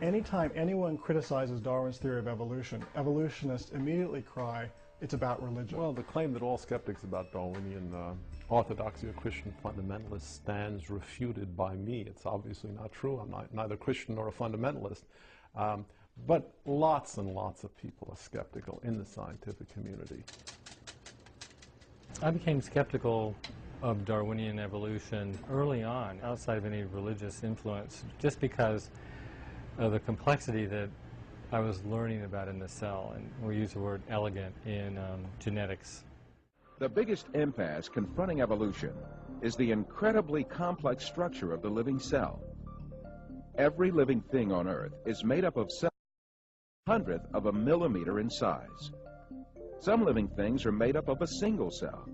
Anytime anyone criticizes Darwin's theory of evolution, evolutionists immediately cry, it's about religion. Well, the claim that all skeptics about Darwinian orthodoxy or Christian fundamentalists stands refuted by me. It's obviously not true. I'm neither Christian nor a fundamentalist. But lots and lots of people are skeptical in the scientific community. I became skeptical of Darwinian evolution early on, outside of any religious influence, just because of the complexity that I was learning about in the cell, and we use the word elegant in genetics. The biggest impasse confronting evolution is the incredibly complex structure of the living cell. Every living thing on Earth is made up of cells 1/100th of a millimeter in size. Some living things are made up of a single cell.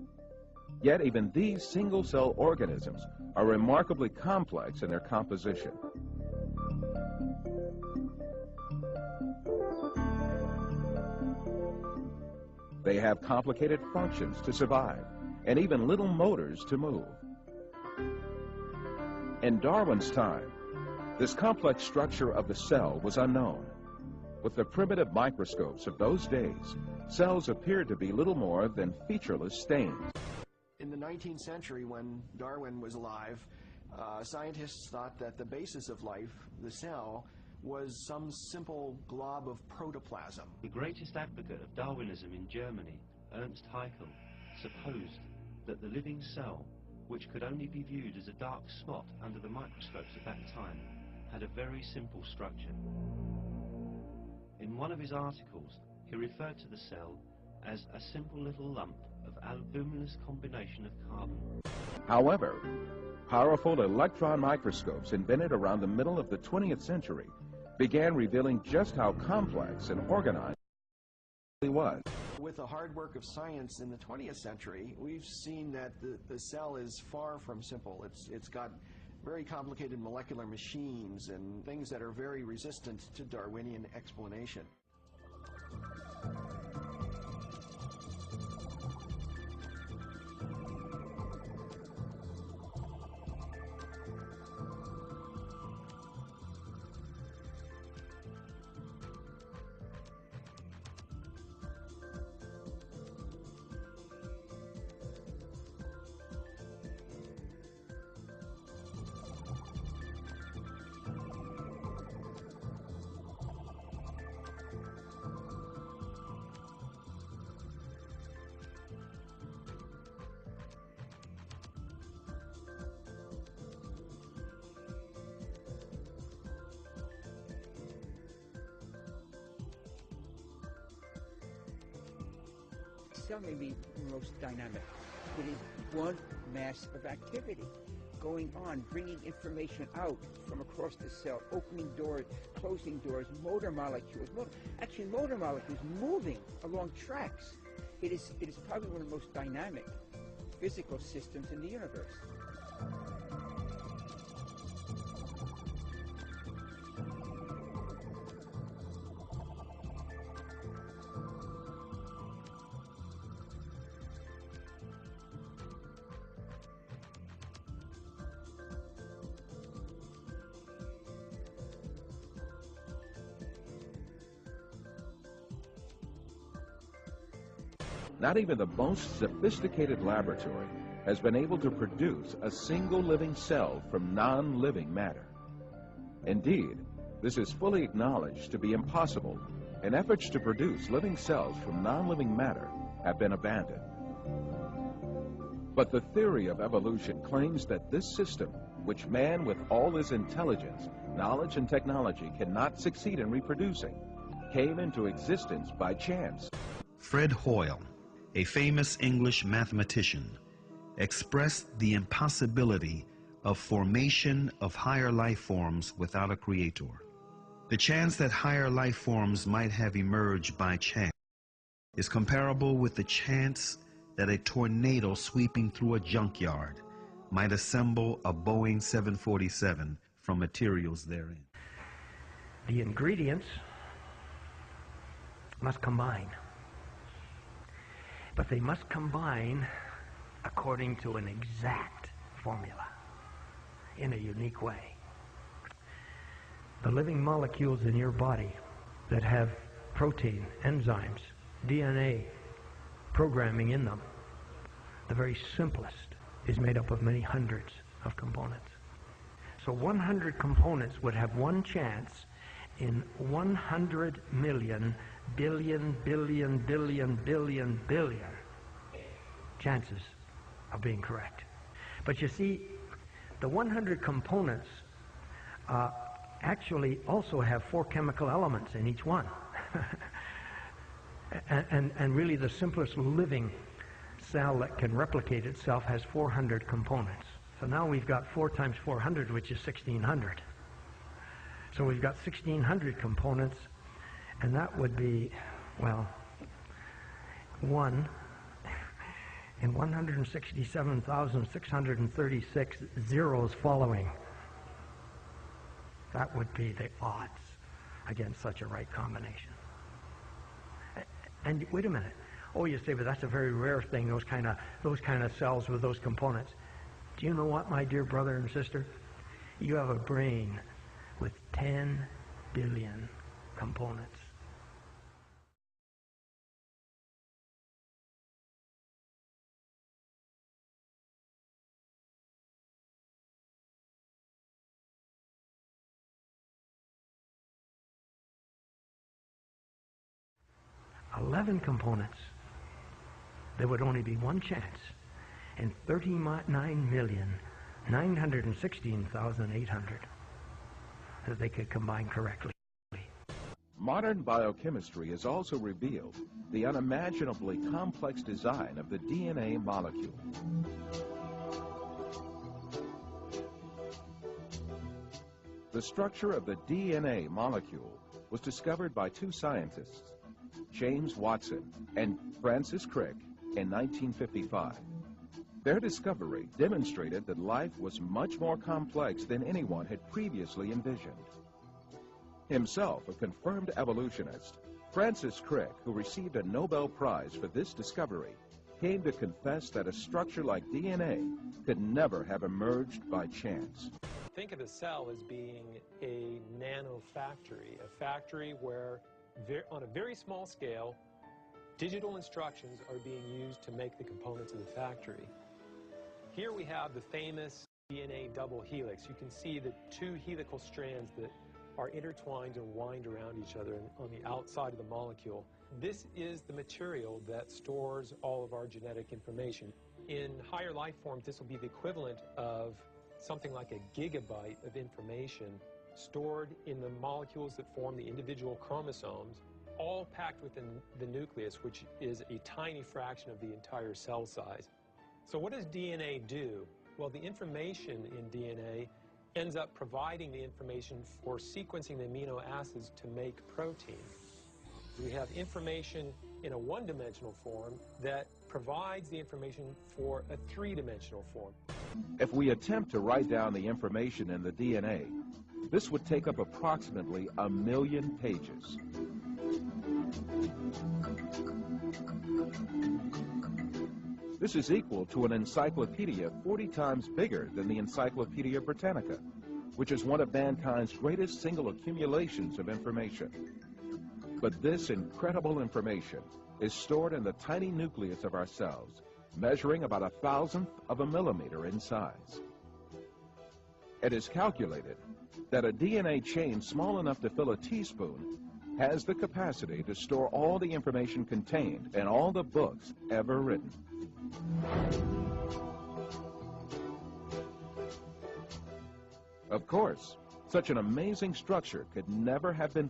Yet even these single-cell organisms are remarkably complex in their composition. They have complicated functions to survive, and even little motors to move. In Darwin's time, this complex structure of the cell was unknown. With the primitive microscopes of those days, cells appeared to be little more than featureless stains. In the 19th century, when Darwin was alive, scientists thought that the basis of life, the cell, was some simple glob of protoplasm. The greatest advocate of Darwinism in Germany, Ernst Haeckel, supposed that the living cell, which could only be viewed as a dark spot under the microscopes at that time, had a very simple structure. In one of his articles, he referred to the cell as a simple little lump of albuminous combination of carbon. However, powerful electron microscopes invented around the middle of the 20th century began revealing just how complex and organized it was. With the hard work of science in the 20th century, we've seen that the cell is far from simple. It's got very complicated molecular machines and things that are very resistant to Darwinian explanation. Cell may be the most dynamic. It is one mass of activity going on, bringing information out from across the cell, opening doors, closing doors, motor molecules, motor molecules moving along tracks. It is probably one of the most dynamic physical systems in the universe. Not even the most sophisticated laboratory has been able to produce a single living cell from non-living matter. Indeed, this is fully acknowledged to be impossible, and efforts to produce living cells from non-living matter have been abandoned. But the theory of evolution claims that this system, which man with all his intelligence, knowledge, and technology cannot succeed in reproducing, came into existence by chance. Fred Hoyle, a famous English mathematician, expressed the impossibility of formation of higher life forms without a creator. The chance that higher life forms might have emerged by chance is comparable with the chance that a tornado sweeping through a junkyard might assemble a Boeing 747 from materials therein. The ingredients must combine. But they must combine according to an exact formula in a unique way. The living molecules in your body that have protein, enzymes, DNA programming in them, the very simplest is made up of many hundreds of components. So 100 components would have one chance in 100 million billion chances of being correct. But you see, the 100 components actually also have 4 chemical elements in each one. and really the simplest living cell that can replicate itself has 400 components. So now we've got 4 times 400, which is 1,600. So we've got 1,600 components, and that would be, well, 1 in 167,636 zeros following. That would be the odds against such a right combination. And wait a minute. Oh, you say, but that's a very rare thing, those kind of cells with those components. Do you know what, my dear brother and sister? You have a brain with 10 billion components. $11 components. There would only be one chance in 39,916,800 that they could combine correctly. Modern biochemistry has also revealed the unimaginably complex design of the DNA molecule. The structure of the DNA molecule was discovered by 2 scientists, James Watson and Francis Crick, in 1955. Their discovery demonstrated that life was much more complex than anyone had previously envisioned. Himself a confirmed evolutionist, Francis Crick, who received a Nobel Prize for this discovery, came to confess that a structure like DNA could never have emerged by chance. Think of a cell as being a nanofactory, a factory where on a very small scale, digital instructions are being used to make the components of the factory. Here we have the famous DNA double helix. You can see the 2 helical strands that are intertwined and wind around each other on the outside of the molecule. This is the material that stores all of our genetic information. In higher life forms, this will be the equivalent of something like a gigabyte of information stored in the molecules that form the individual chromosomes, all packed within the nucleus, which is a tiny fraction of the entire cell size. So what does DNA do? Well, the information in DNA ends up providing the information for sequencing the amino acids to make protein. We have information in a 1-dimensional form that provides the information for a 3-dimensional form. If we attempt to write down the information in the DNA, this would take up approximately 1,000,000 pages. This is equal to an encyclopedia 40 times bigger than the Encyclopedia Britannica, which is one of mankind's greatest single accumulations of information. But this incredible information is stored in the tiny nucleus of our cells, measuring about 1,000th of a millimeter in size. It is calculated that a DNA chain small enough to fill a teaspoon has the capacity to store all the information contained in all the books ever written. Of course, such an amazing structure could never have been.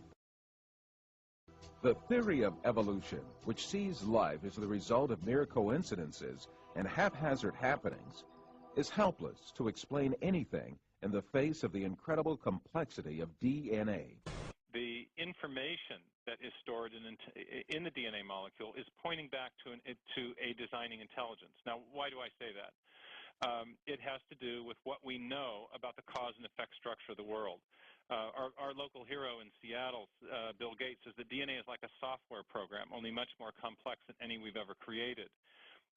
The theory of evolution, which sees life as the result of mere coincidences and haphazard happenings, is helpless to explain anything in the face of the incredible complexity of DNA. The information that is stored in the DNA molecule is pointing back to a designing intelligence. Now, why do I say that? It has to do with what we know about the cause and effect structure of the world. Our local hero in Seattle, Bill Gates, says that DNA is like a software program, only much more complex than any we've ever created.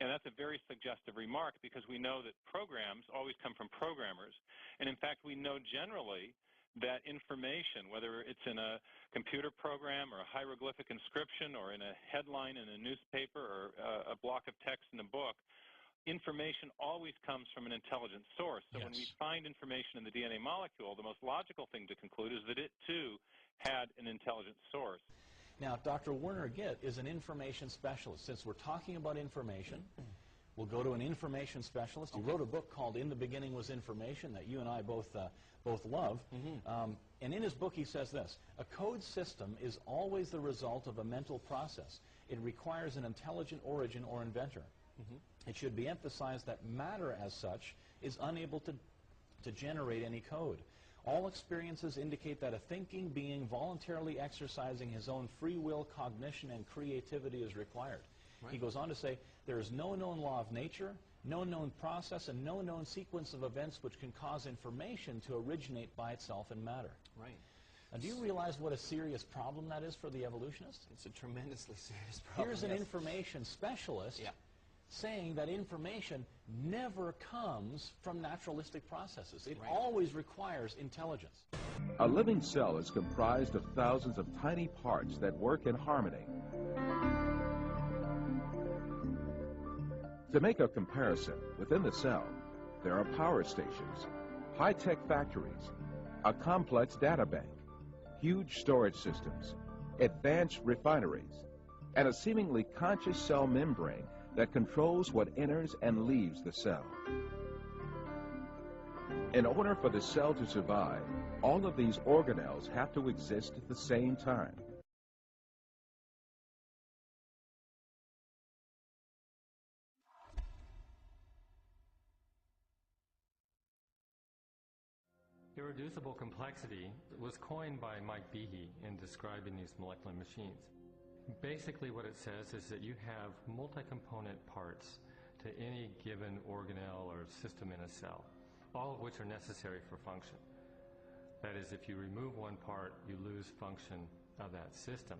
And that's a very suggestive remark because we know that programs always come from programmers. And in fact, we know generally that information, whether it's in a computer program or a hieroglyphic inscription or in a headline in a newspaper or a block of text in a book, information always comes from an intelligent source. So when we find information in the DNA molecule, the most logical thing to conclude is that it, too, had an intelligent source. Now, Dr. Werner Gitt is an information specialist. Since we're talking about information, we'll go to an information specialist. He wrote a book called In the Beginning Was Information that you and I both love. And in his book he says this: a code system is always the result of a mental process. It requires an intelligent origin or inventor. It should be emphasized that matter as such is unable to generate any code. All experiences indicate that a thinking being voluntarily exercising his own free will, cognition, and creativity is required. He goes on to say, there is no known law of nature, no known process, and no known sequence of events which can cause information to originate by itself in matter. Now, do you realize what a serious problem that is for the evolutionist? It's a tremendously serious problem. Here's an information specialist saying that information never comes from naturalistic processes. It always requires intelligence. A living cell is comprised of thousands of tiny parts that work in harmony. To make a comparison, within the cell, there are power stations, high-tech factories, a complex data bank, huge storage systems, advanced refineries, and a seemingly conscious cell membrane that controls what enters and leaves the cell. In order for the cell to survive, all of these organelles have to exist at the same time. Irreducible complexity was coined by Mike Behe in describing these molecular machines. Basically what it says is that you have multi-component parts to any given organelle or system in a cell, all of which are necessary for function. That is, if you remove one part, you lose function of that system.